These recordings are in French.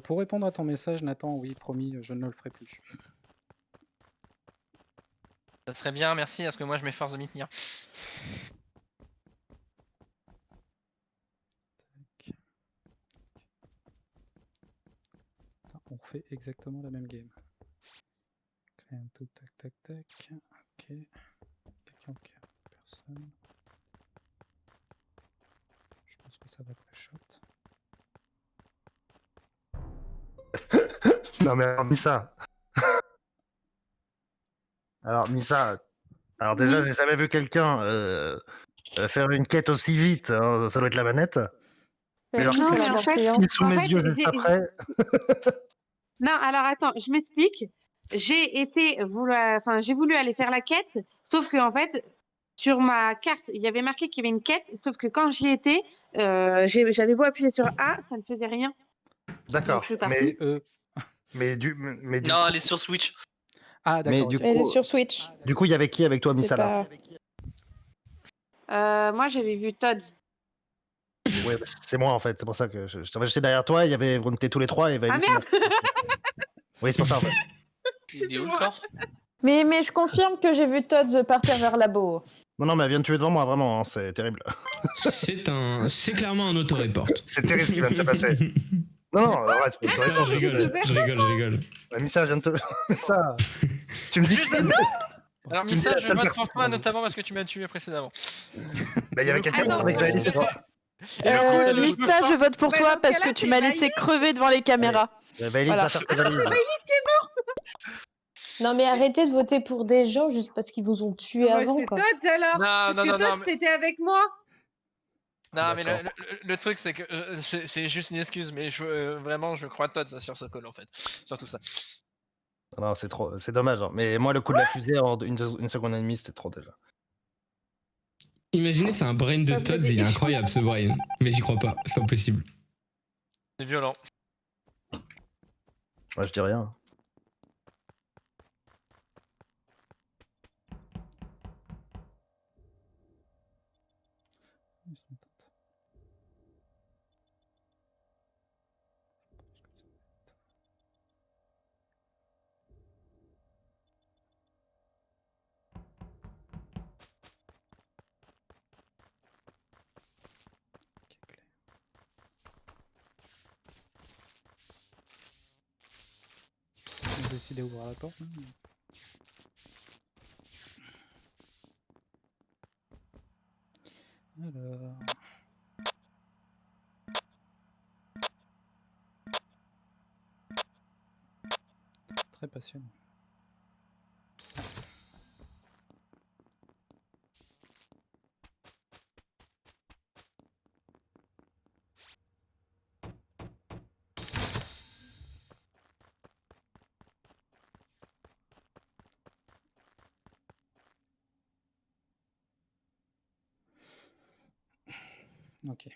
Pour répondre à ton message, Nathan, oui, promis, je ne le ferai plus. Ça serait bien, merci, parce que moi je m'efforce de m'y tenir. Tac. Attends, on refait exactement la même game. Client tout, tac, tac, tac. Ok. Quelqu'un au cas. Personne. Je pense que ça va pré-shot. Non mais alors Missa. Alors Missa. Alors déjà, j'ai jamais vu quelqu'un faire une quête aussi vite. Hein, ça doit être la manette. Mais alors, Non, mais en fait, qui est sous mes yeux juste après. Non, alors attends, je m'explique. J'ai voulu aller faire la quête, sauf que en fait, sur ma carte, il y avait marqué qu'il y avait une quête, sauf que quand j'y étais, j'avais beau appuyer sur A, ça ne faisait rien. D'accord. Donc je suis partie. Mais du Non, coup... elle est sur Switch. Ah, d'accord. Du ok. coup, Elle est sur Switch. Du coup, il y avait qui avec toi, Missa là Moi, j'avais vu Todd. Ouais, bah, c'est moi en fait. C'est pour ça que j'étais derrière toi. On était tous les trois et Ah merde. Oui, c'est pour ça en fait. Il est où le corps? Mais je confirme que j'ai vu Todd partir vers labo. Non, mais elle vient de tuer devant moi, vraiment. Hein, c'est terrible. C'est clairement un auto-report. C'est terrible ce qui vient de se passer. Non, arrête, tu peux Non, je rigole. Missa, je viens de te. Ça. Tu me dis que. Alors Missa, je vote pour toi notamment parce que tu m'as tué précédemment. Bah, il y avait quelqu'un avec Valérie, c'est toi. Missa, je vote pour toi parce que tu m'as laissé crever devant les caméras. Valérie, Voilà. va faire tes valises. Non mais arrêtez de voter pour des gens juste parce qu'ils vous ont tué avant. C'est Quoi. Todd alors. Non, Todd, c'était avec moi. Non, mais le truc, c'est que c'est juste une excuse, mais vraiment, je crois Todd sur ce call en fait. Surtout ça. Non, c'est dommage. Hein. Mais moi, le coup de la fusée en une seconde et demie, c'était trop déjà. Imaginez, c'est un brain de Todd, il est incroyable ce brain. Mais j'y crois pas, c'est pas possible. C'est violent. Ouais, je dis rien. Ils sont teintes. Ok, clé. On a décidé d'ouvrir la porte. Hein. Alors. Très passionnant. Ok.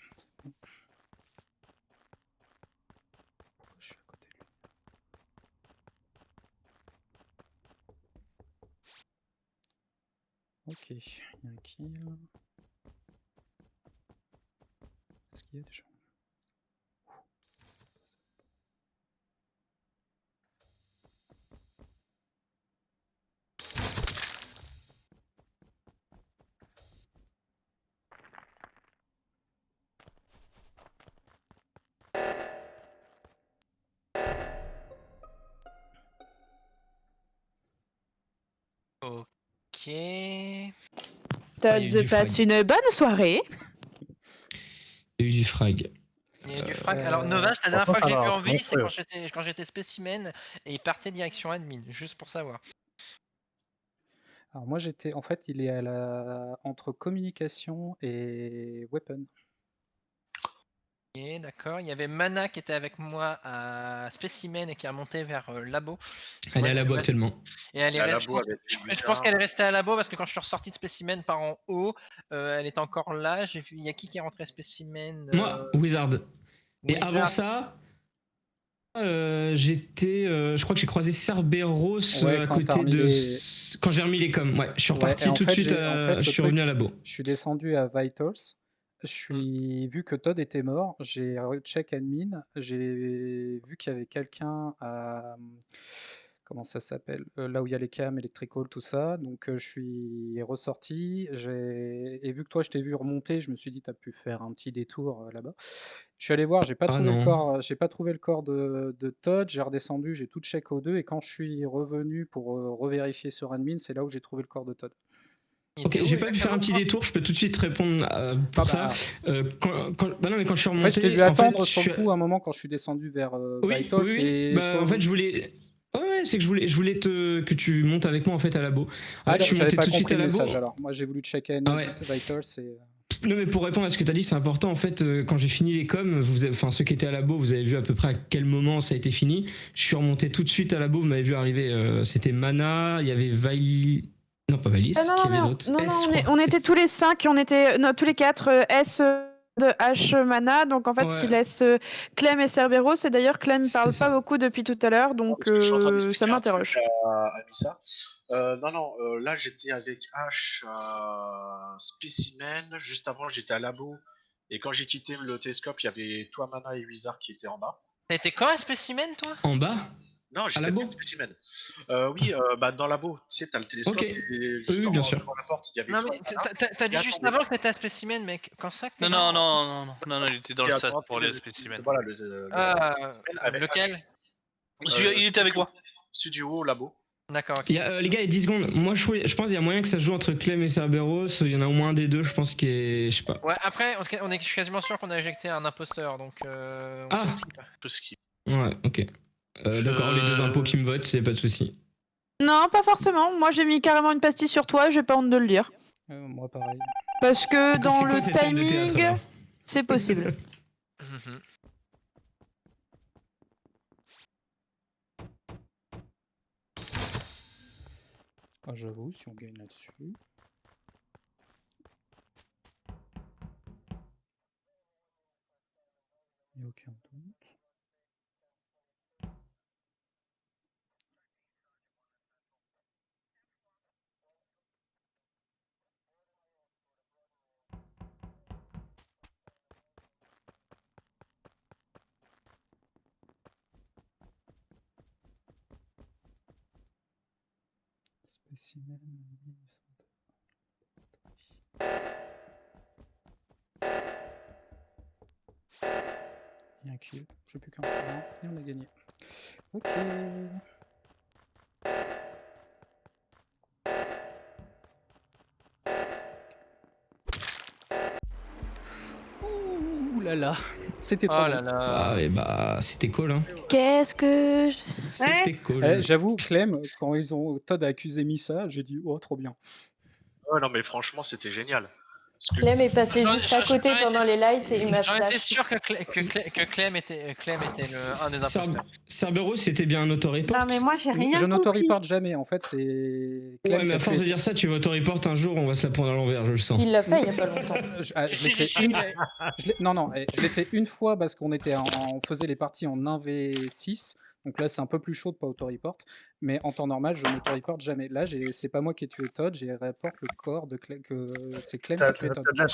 Pourquoi je suis à côté de lui? Ok, il y a un kill. Est-ce qu'il y a des gens? Ok. Todd passe une bonne soirée. Il y a eu du frag. Il y a du frag. Alors Novage, la dernière fois que j'ai vu en vie, c'est quand j'étais spécimen et il partait direction admin, juste pour savoir. Alors moi j'étais, en fait, il est entre communication et weapon. Ok, d'accord. Il y avait Mana qui était avec moi à spécimen et qui a monté vers labo. Elle est à labo actuellement. Et elle est je pense qu'elle est restée à labo parce que quand je suis ressorti de spécimen par en haut, elle est encore là. J'ai vu, il y a qui est rentré à spécimen Moi, Wizard. Et avant ça, j'étais, je crois que j'ai croisé Cerberus à côté de. Quand j'ai remis les coms, ouais, je suis reparti tout de suite, je suis revenu à labo. Je suis descendu à Vitals vu que Todd était mort, j'ai recheck admin, j'ai vu qu'il y avait quelqu'un à comment ça s'appelle? Là où il y a les cams, electrical, tout ça, donc je suis ressorti, et vu que toi je t'ai vu remonter, je me suis dit: «Tu as pu faire un petit détour, là-bas». Je suis allé voir, j'ai pas Ah trouvé le non. corps, j'ai pas trouvé le corps de Todd, j'ai redescendu, j'ai tout check O2 et quand je suis revenu pour, revérifier sur admin, c'est là où j'ai trouvé le corps de Todd. Il Ok, était où j'ai pas pu faire un petit exactement? détour, je peux tout de suite répondre pour Ah ça. bah, Bah non, mais quand je suis en remonté. fait, je t'ai vu en fait, attendre je sur le suis- coup un moment quand je suis descendu vers, Oui, Vitals oui, oui. et Bah, en fait, je voulais. Ouais, c'est que je voulais que tu montes avec moi en fait à labo. En Ah fait, je suis j'avais monté pas tout de suite compris à le labo. message alors. Moi j'ai voulu checker Ah ouais. Vitals et Non, mais pour répondre à ce que tu as dit, c'est important. En fait, quand j'ai fini les coms, enfin ceux qui étaient à labo, vous avez vu à peu près à quel moment ça a été fini. Je suis remonté tout de suite à labo. Vous m'avez vu arriver. C'était Mana, il y avait Vaili. Non, pas Vailis, Ah, non, qui non, avait non, d'autres. non, S, non, je crois. on était S. tous les 5, non, tous les 4 S de H Mana, donc en fait, ce qui Ouais. laisse Clem et Cerberus, et d'ailleurs, Clem parle C'est pas ça. beaucoup depuis tout à l'heure, donc Parce que je suis en train d'expliquer ça un truc m'interroge. à Missa. Non, là j'étais avec H Specimen, juste avant j'étais à Labo, et quand j'ai quitté le télescope, il y avait toi, Mana et Wizard qui étaient en bas. T'as été quand un spécimen, toi? En bas. Non, j'étais Labo avec Specimen. Oui, bah dans Labo, tu sais, t'as le télescope, Ok. et juste Oui, bien sûr. devant la porte, il y avait Non, toi mais et Mana. t'as dit Et juste attendez. avant que t'étais un spécimen, mec. Quand ça que t'es Non, mort il était dans Qui le a SAS droit pour de- les spécimens. Voilà, le Ah, spécimen avec lequel? Il était avec moi. Studio au Labo. D'accord, ok. Il y a, les gars, il y a 10 secondes. Moi, je pense qu'il y a moyen que ça se joue entre Clem et Cerberus. Il y en a au moins un des deux, je pense, qui est. Je sais pas. Ouais, après, on est quasiment sûr qu'on a éjecté un imposteur, donc Ah. Tout ce qui. Ouais, ok. D'accord, les deux impôts qui me votent, c'est pas de souci. Non, pas forcément. Moi, j'ai mis carrément une pastille sur toi, j'ai pas honte de le dire. moi pareil. Parce que C'est dans quoi le cette scène de théâtre, timing, alors c'est possible. Mhm. Ah, j'avoue, si on gagne là-dessus. Il n'y a aucun doute. Spécimen. Il y a un kill, je sais plus qu'un point, et on a gagné. Ok. Ouh là là, c'était trop Oh bon. là là. Ah, et bah, c'était cool, hein. Qu'est-ce que... C'était cool. J'avoue, Clem, quand Todd a accusé Missa, j'ai dit oh trop bien. Ouais, non, mais franchement, c'était génial. Clem est passé Non, juste à côté pendant les lights et il m'a J'en étais flash. sûr que Clem était un des imposteurs. Cerberus, c'était bien un autoreport. Non, mais moi, j'ai rien Je compris. n'autoreporte jamais, en fait, c'est Clem Ouais, mais qui a à force fait- de dire ça, tu vas autoreport un jour, on va se la prendre à l'envers, je le sens. Il l'a fait il y a pas longtemps. je l'ai fait une... Non, je l'ai fait une fois parce qu'on était on faisait les parties en 1v6. Donc là, c'est un peu plus chaud de pas autoreport. Mais en temps normal, je n'autoreporte jamais. Là, c'est pas moi qui ai tué Todd, j'ai reporte le corps de Clem, c'est Clem qui T'as a tué Todd. de la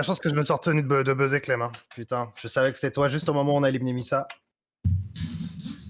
chance que je me sois retenu de buzzer Clem. Hein. Putain, je savais que c'était toi juste au moment où on a éliminé Missa.